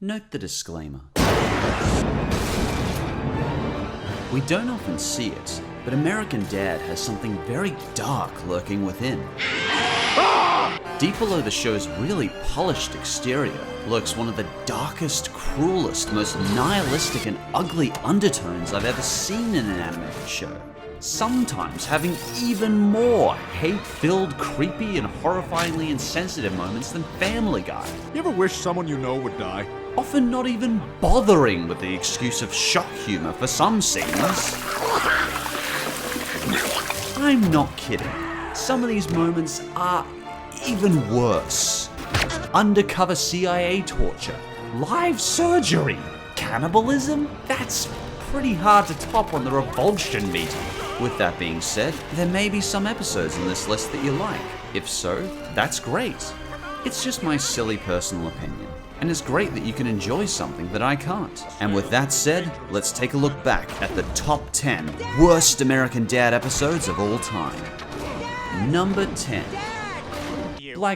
Note the disclaimer. We don't often see it, but American Dad has something very dark lurking within. Deep below the show's really polished exterior lurks one of the darkest, cruelest, most nihilistic and ugly undertones I've ever seen in an animated show. Sometimes having even more hate-filled, creepy, and horrifyingly insensitive moments than Family Guy. You ever wish someone you know would die? Often not even bothering with the excuse of shock humor for some scenes. I'm not kidding. Some of these moments are even worse. Undercover CIA torture, live surgery, cannibalism? That's pretty hard to top on the revulsion meter. With that being said, there may be some episodes in this list that you like. If so, that's great. It's just my silly personal opinion, and it's great that you can enjoy something that I can't. And with that said, let's take a look back at the top 10 worst American Dad episodes of all time. Number 10.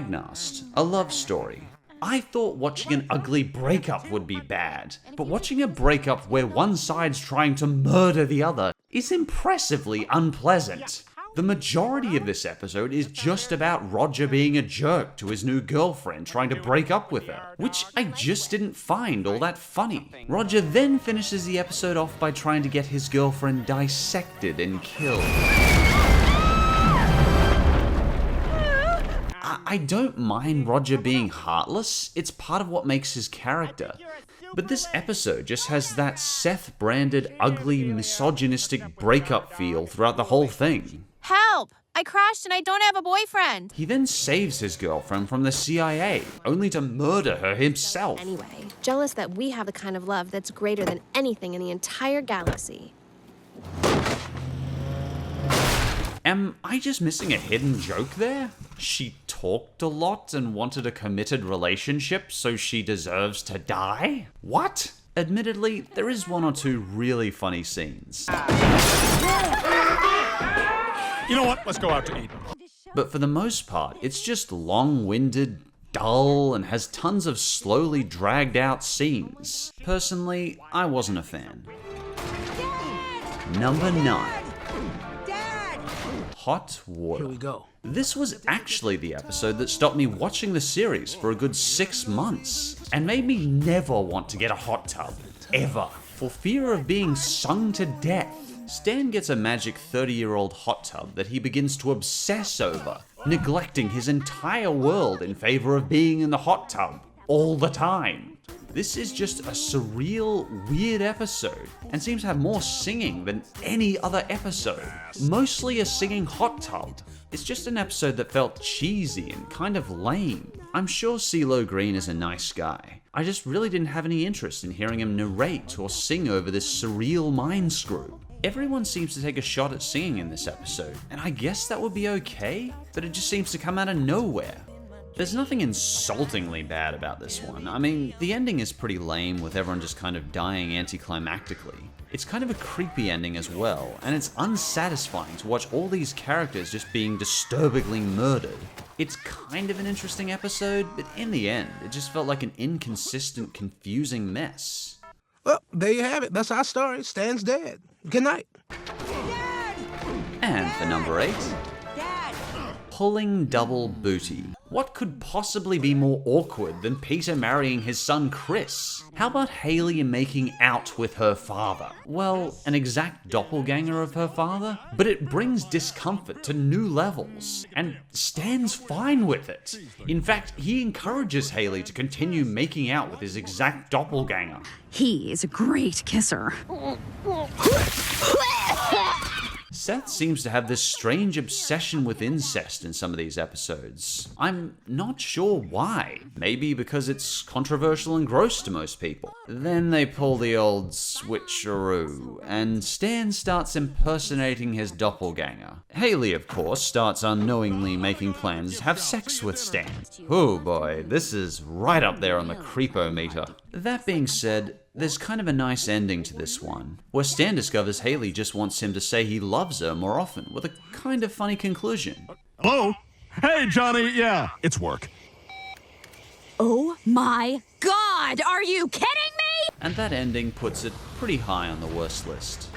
Nast, a love story. I thought watching an ugly breakup would be bad, but watching a breakup where one side's trying to murder the other is impressively unpleasant. The majority of this episode is just about Roger being a jerk to his new girlfriend trying to break up with her, which I just didn't find all that funny. Roger then finishes the episode off by trying to get his girlfriend dissected and killed. I don't mind Roger being heartless, it's part of what makes his character. But this episode just has that Seth-branded, ugly, misogynistic breakup feel throughout the whole thing. Help! I crashed and I don't have a boyfriend! He then saves his girlfriend from the CIA, only to murder her himself. Anyway, jealous that we have the kind of love that's greater than anything in the entire galaxy. Am I just missing a hidden joke there? She talked a lot and wanted a committed relationship, so she deserves to die? What? Admittedly, there is one or two really funny scenes. You know what? Let's go out to eat. But for the most part, it's just long-winded, dull, and has tons of slowly dragged out scenes. Personally, I wasn't a fan. Number 9. Hot water. Here we go. This was actually the episode that stopped me watching the series for a good 6 months, and made me never want to get a hot tub, ever, for fear of being sung to death. Stan gets a magic 30-year-old hot tub that he begins to obsess over, neglecting his entire world in favor of being in the hot tub, all the time. This is just a surreal, weird episode, and seems to have more singing than any other episode. Mostly a singing hot tub. It's just an episode that felt cheesy and kind of lame. I'm sure CeeLo Green is a nice guy. I just really didn't have any interest in hearing him narrate or sing over this surreal mind screw. Everyone seems to take a shot at singing in this episode, and I guess that would be okay, but it just seems to come out of nowhere. There's nothing insultingly bad about this one. I mean, the ending is pretty lame with everyone just kind of dying anticlimactically. It's kind of a creepy ending as well, and it's unsatisfying to watch all these characters just being disturbingly murdered. It's kind of an interesting episode, but in the end, it just felt like an inconsistent, confusing mess. Well, there you have it. That's our story. Stan's dead. Good night. And for number 8, pulling double booty. What could possibly be more awkward than Peter marrying his son Chris? How about Haley making out with her father? Well, an exact doppelganger of her father? But it brings discomfort to new levels, and Stan's fine with it. In fact, he encourages Haley to continue making out with his exact doppelganger. He is a great kisser. Seth seems to have this strange obsession with incest in some of these episodes. I'm not sure why. Maybe because it's controversial and gross to most people. Then they pull the old switcheroo, and Stan starts impersonating his doppelganger. Haley, of course, starts unknowingly making plans to have sex with Stan. Oh boy, this is right up there on the creepo meter. That being said, there's kind of a nice ending to this one, where Stan discovers Haley just wants him to say he loves her more often, with a kind of funny conclusion. Hello? Hey, Johnny, yeah, it's work. Oh my God, are you kidding me? And that ending puts it pretty high on the worst list.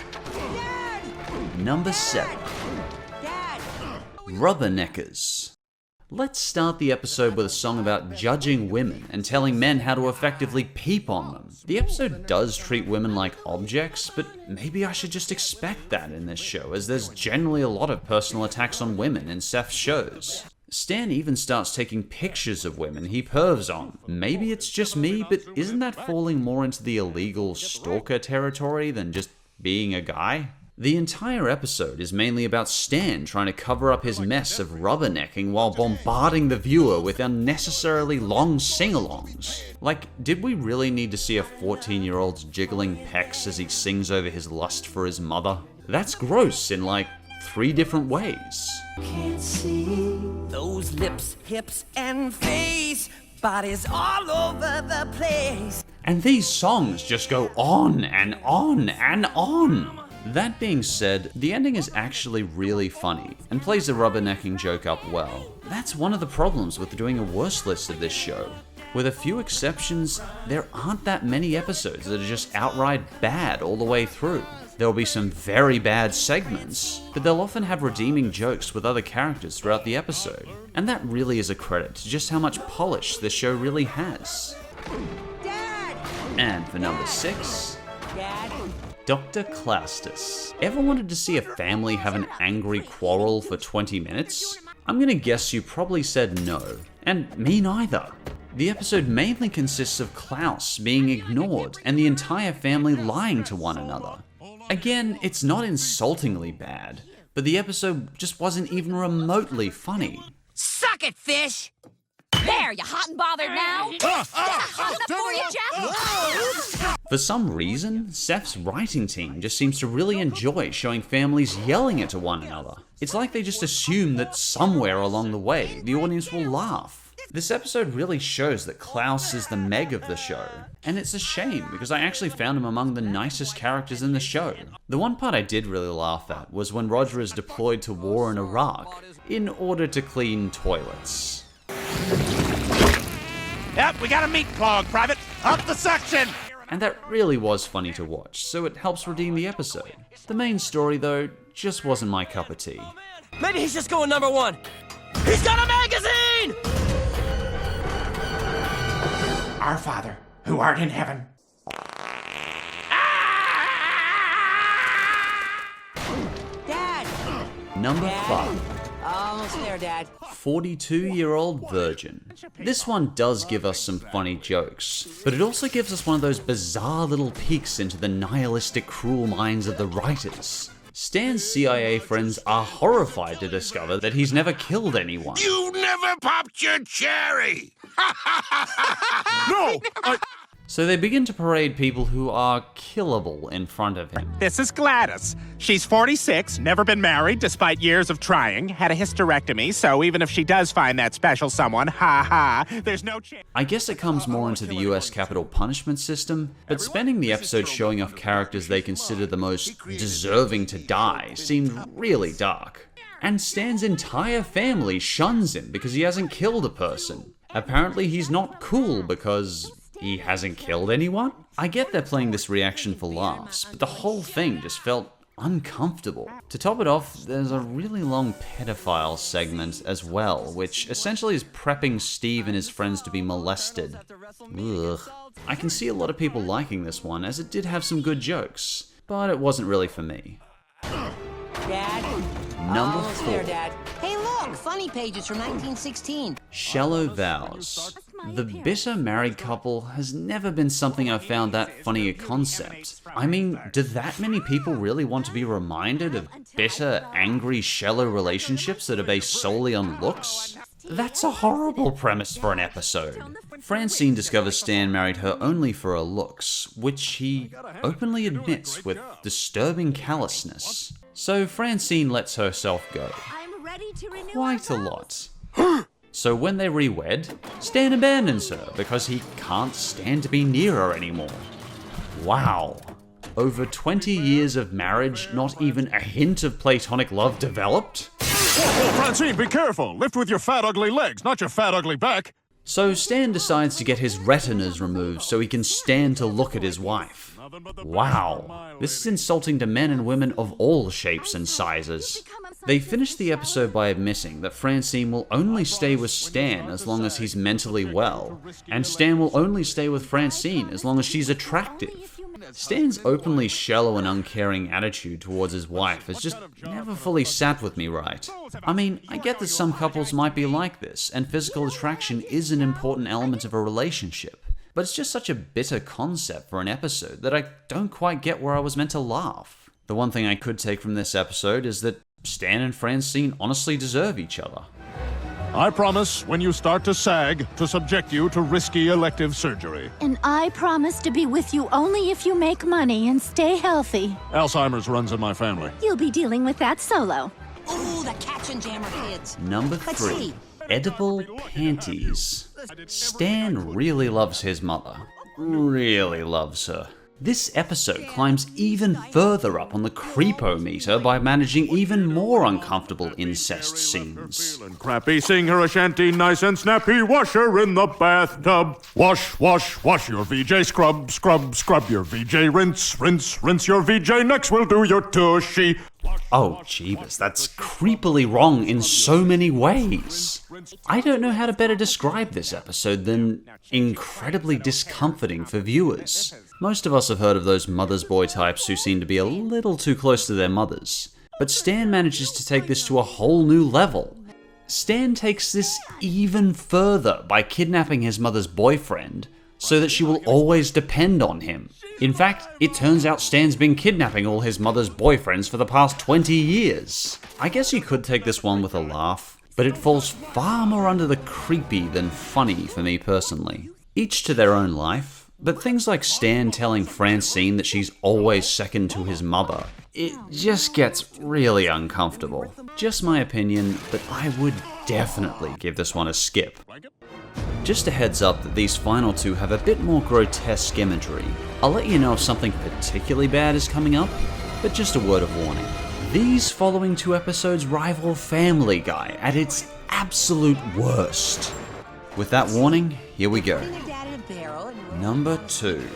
Number 7. Rubberneckers. Let's start the episode with a song about judging women and telling men how to effectively peep on them. The episode does treat women like objects, but maybe I should just expect that in this show, as there's generally a lot of personal attacks on women in Seth's shows. Stan even starts taking pictures of women he pervs on. Maybe it's just me, but isn't that falling more into the illegal stalker territory than just being a guy? The entire episode is mainly about Stan trying to cover up his mess of rubbernecking while bombarding the viewer with unnecessarily long sing-alongs. Like, did we really need to see a 14-year-old's jiggling pecs as he sings over his lust for his mother? That's gross in like 3 different ways. Can't see those lips, hips, and face. Bodies all over the place. And these songs just go on and on and on. That being said, the ending is actually really funny and plays the rubbernecking joke up well. That's one of the problems with doing a worst list of this show. With a few exceptions, there aren't that many episodes that are just outright bad all the way through. There'll be some very bad segments, but they'll often have redeeming jokes with other characters throughout the episode. And that really is a credit to just how much polish this show really has. Dad! And for number 6, Dad! Dr. Klaustus. Ever wanted to see a family have an angry quarrel for 20 minutes? I'm gonna guess you probably said no. And me neither. The episode mainly consists of Klaus being ignored and the entire family lying to one another. Again, it's not insultingly bad, but the episode just wasn't even remotely funny. Suck it, fish! There, you hot and bothered now? Hot enough for you, Jeff? For some reason, Seth's writing team just seems to really enjoy showing families yelling at one another. It's like they just assume that somewhere along the way, the audience will laugh. This episode really shows that Klaus is the Meg of the show, and it's a shame because I actually found him among the nicest characters in the show. The one part I did really laugh at was when Roger is deployed to war in Iraq in order to clean toilets. Yep, we got a meat clog, Private. Up the section! And that really was funny to watch, so it helps redeem the episode. The main story, though, just wasn't my cup of tea. Maybe he's just going number 1. He's got a magazine! Our Father, who art in heaven. Dad! Number 5. Almost there, Dad. 42-year-old virgin. This one does give us some funny jokes, but it also gives us one of those bizarre little peeks into the nihilistic, cruel minds of the writers. Stan's CIA friends are horrified to discover that he's never killed anyone. You never popped your cherry! No! So they begin to parade people who are killable in front of him. This is Gladys. She's 46, never been married despite years of trying, had a hysterectomy, so even if she does find that special someone, there's no chance. I guess it comes more into the US capital punishment system, but spending the episode showing off characters they consider the most deserving to die seemed really dark. And Stan's entire family shuns him because he hasn't killed a person. Apparently he's not cool because he hasn't killed anyone? I get they're playing this reaction for laughs, but the whole thing just felt uncomfortable. To top it off, there's a really long pedophile segment as well, which essentially is prepping Steve and his friends to be molested. Ugh. I can see a lot of people liking this one, as it did have some good jokes, but it wasn't really for me. Dad? Number Almost there, 4. Dad. Hey, look! Funny pages from 1916. Shallow Vows. The bitter married couple has never been something I've found that funny a concept. I mean, do that many people really want to be reminded of bitter, angry, shallow relationships that are based solely on looks? That's a horrible premise for an episode. Francine discovers Stan married her only for her looks, which he openly admits with disturbing callousness. So Francine lets herself go. Quite a lot. So when they re-wed, Stan abandons her because he can't stand to be near her anymore. Wow. Over 20 years of marriage, not even a hint of platonic love developed? Whoa, Francine, be careful. Lift with your fat, ugly legs, not your fat, ugly back. So Stan decides to get his retinas removed so he can stand to look at his wife. Wow, this is insulting to men and women of all shapes and sizes. They finish the episode by admitting that Francine will only stay with Stan as long as he's mentally well, and Stan will only stay with Francine as long as she's attractive. Stan's openly shallow and uncaring attitude towards his wife has just never fully sat with me right. I mean, I get that some couples might be like this, and physical attraction is an important element of a relationship, but it's just such a bitter concept for an episode that I don't quite get where I was meant to laugh. The one thing I could take from this episode is that Stan and Francine honestly deserve each other. I promise, when you start to sag, to subject you to risky elective surgery. And I promise to be with you only if you make money and stay healthy. Alzheimer's runs in my family. You'll be dealing with that solo. Ooh, the catch and jammer kids. Number 3. Edible panties. Stan really loves his mother. Really loves her. This episode climbs even further up on the creepo-meter by managing even more uncomfortable incest scenes. Feeling crappy, sing her a shanty nice and snappy, wash her in the bathtub. Wash, wash, wash your VJ, scrub, scrub, scrub your VJ, rinse, rinse, rinse your VJ, next we'll do your tushy. Oh, jeebus, that's creepily wrong in so many ways. I don't know how to better describe this episode than incredibly discomforting for viewers. Most of us have heard of those mother's boy types who seem to be a little too close to their mothers, but Stan manages to take this to a whole new level. Stan takes this even further by kidnapping his mother's boyfriend so that she will always depend on him. In fact, it turns out Stan's been kidnapping all his mother's boyfriends for the past 20 years. I guess you could take this one with a laugh, but it falls far more under the creepy than funny for me personally. Each to their own life, but things like Stan telling Francine that she's always second to his mother, it just gets really uncomfortable. Just my opinion, but I would definitely give this one a skip. Just a heads up that these final two have a bit more grotesque imagery. I'll let you know if something particularly bad is coming up, but just a word of warning. These following 2 episodes rival Family Guy at its absolute worst. With that warning, here we go. Number 2.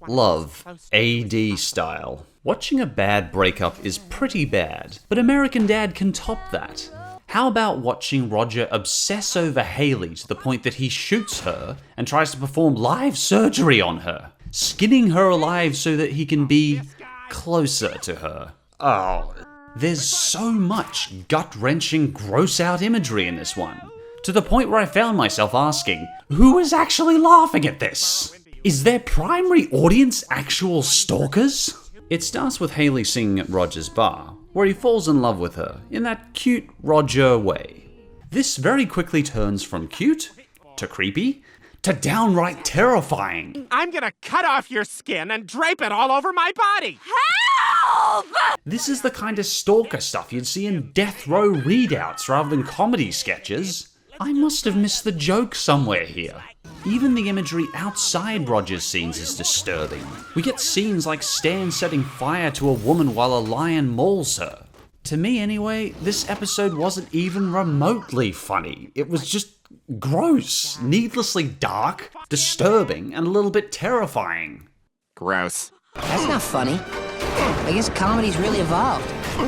Love, AD style. Watching a bad breakup is pretty bad, but American Dad can top that. How about watching Roger obsess over Haley to the point that he shoots her and tries to perform live surgery on her, skinning her alive so that he can be closer to her? Oh, there's so much gut-wrenching, gross-out imagery in this one, to the point where I found myself asking, who is actually laughing at this? Is their primary audience actual stalkers? It starts with Haley singing at Roger's bar, where he falls in love with her in that cute Roger way. This very quickly turns from cute to creepy to downright terrifying. I'm gonna cut off your skin and drape it all over my body. Help! This is the kind of stalker stuff you'd see in death row readouts rather than comedy sketches. I must have missed the joke somewhere here. Even the imagery outside Roger's scenes is disturbing. We get scenes like Stan setting fire to a woman while a lion mauls her. To me anyway, this episode wasn't even remotely funny. It was just gross, needlessly dark, disturbing, and a little bit terrifying. Gross. That's not funny. I guess comedy's really evolved.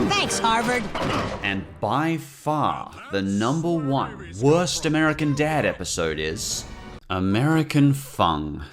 Thanks, Harvard. And by far, the number 1 worst American Dad episode is American Fung.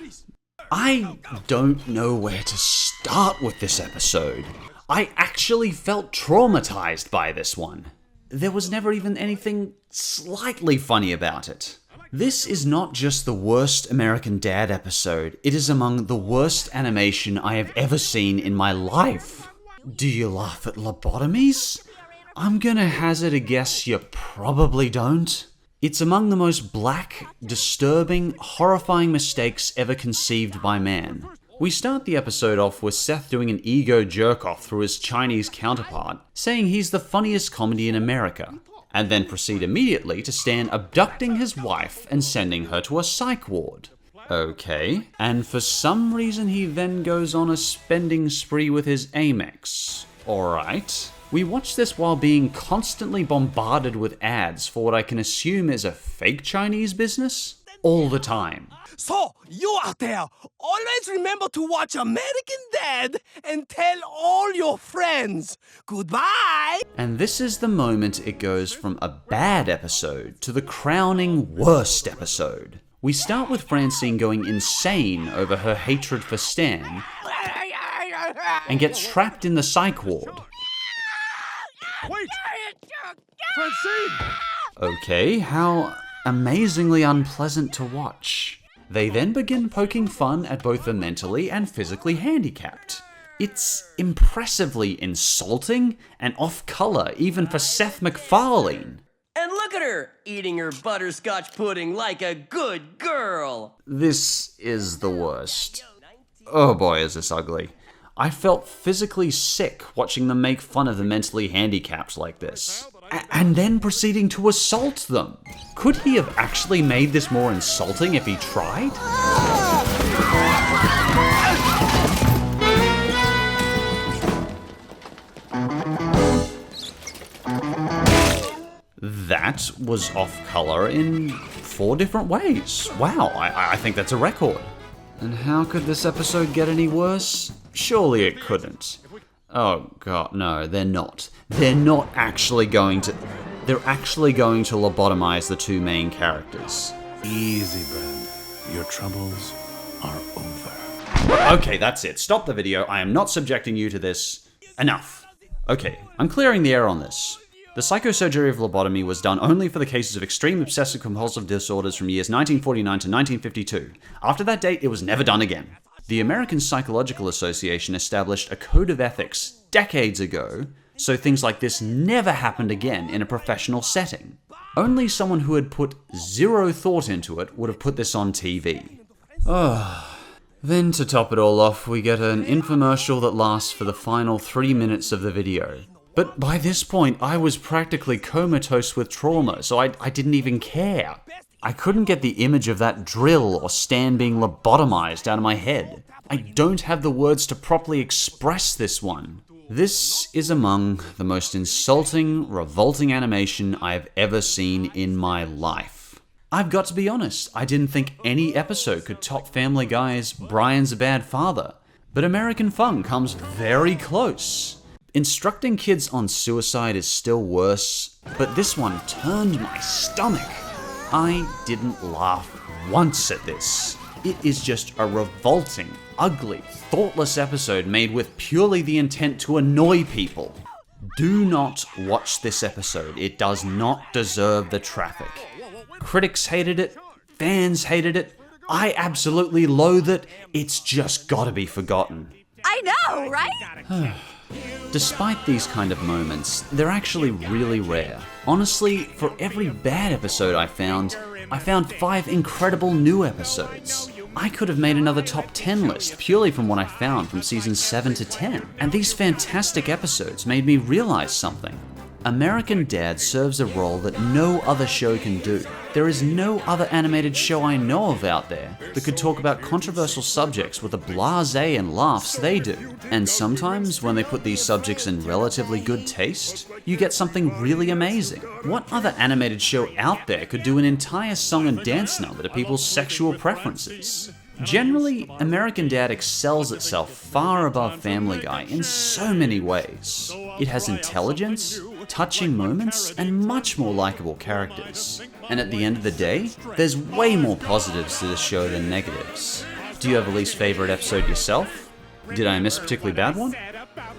I don't know where to start with this episode. I actually felt traumatized by this one. There was never even anything slightly funny about it. This is not just the worst American Dad episode, it is among the worst animation I have ever seen in my life. Do you laugh at lobotomies? I'm gonna hazard a guess you probably don't. It's among the most black, disturbing, horrifying mistakes ever conceived by man. We start the episode off with Seth doing an ego jerk-off through his Chinese counterpart, saying he's the funniest comedy in America, and then proceed immediately to Stan abducting his wife and sending her to a psych ward. Okay, and for some reason he then goes on a spending spree with his Amex. Alright. We watch this while being constantly bombarded with ads for what I can assume is a fake Chinese business all the time. So, you out there, always remember to watch American Dad and tell all your friends. Goodbye! And this is the moment it goes from a bad episode to the crowning worst episode. We start with Francine going insane over her hatred for Stan and gets trapped in the psych ward. Wait! Francine! Okay, how amazingly unpleasant to watch. They then begin poking fun at both the mentally and physically handicapped. It's impressively insulting and off-color even for Seth MacFarlane. And look at her, eating her butterscotch pudding like a good girl. This is the worst. Oh boy, is this ugly. I felt physically sick watching them make fun of the mentally handicapped like this. And then proceeding to assault them. Could he have actually made this more insulting if he tried? That was off-color in 4 different ways. Wow, I think that's a record. And how could this episode get any worse? Surely it couldn't. Oh god, no, they're not. They're not actually going to... They're actually going to lobotomize the 2 main characters. Easy, Ben. Your troubles are over. Okay, that's it. Stop the video. I am not subjecting you to this. Enough. Okay, I'm clearing the air on this. The psychosurgery of lobotomy was done only for the cases of extreme obsessive-compulsive disorders from years 1949 to 1952. After that date, it was never done again. The American Psychological Association established a code of ethics decades ago, so things like this never happened again in a professional setting. Only someone who had put 0 thought into it would have put this on TV. Then to top it all off, we get an infomercial that lasts for the final 3 minutes of the video. But by this point, I was practically comatose with trauma, so I didn't even care. I couldn't get the image of that drill or Stan being lobotomized out of my head. I don't have the words to properly express this one. This is among the most insulting, revolting animation I have ever seen in my life. I've got to be honest, I didn't think any episode could top Family Guy's Brian's a Bad Father, but American Fung comes very close. Instructing kids on suicide is still worse, but this one turned my stomach. I didn't laugh once at this. It is just a revolting, ugly, thoughtless episode made with purely the intent to annoy people. Do not watch this episode. It does not deserve the traffic. Critics hated it, fans hated it, I absolutely loathe it. It's just gotta be forgotten. I know, right? Despite these kind of moments, they're actually really rare. Honestly, for every bad episode I found 5 incredible new episodes. I could have made another top 10 list purely from what I found from seasons 7 to 10. And these fantastic episodes made me realize something. American Dad serves a role that no other show can do. There is no other animated show I know of out there that could talk about controversial subjects with the blasé and laughs they do. And sometimes, when they put these subjects in relatively good taste, you get something really amazing. What other animated show out there could do an entire song and dance number to people's sexual preferences? Generally, American Dad excels itself far above Family Guy in so many ways. It has intelligence, touching moments, and much more likable characters. And at the end of the day, there's way more positives to this show than negatives. Do you have a least favorite episode yourself? Did I miss a particularly bad one?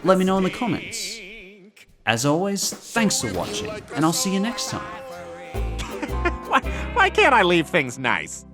Let me know in the comments. As always, thanks for watching, and I'll see you next time. Why can't I leave things nice?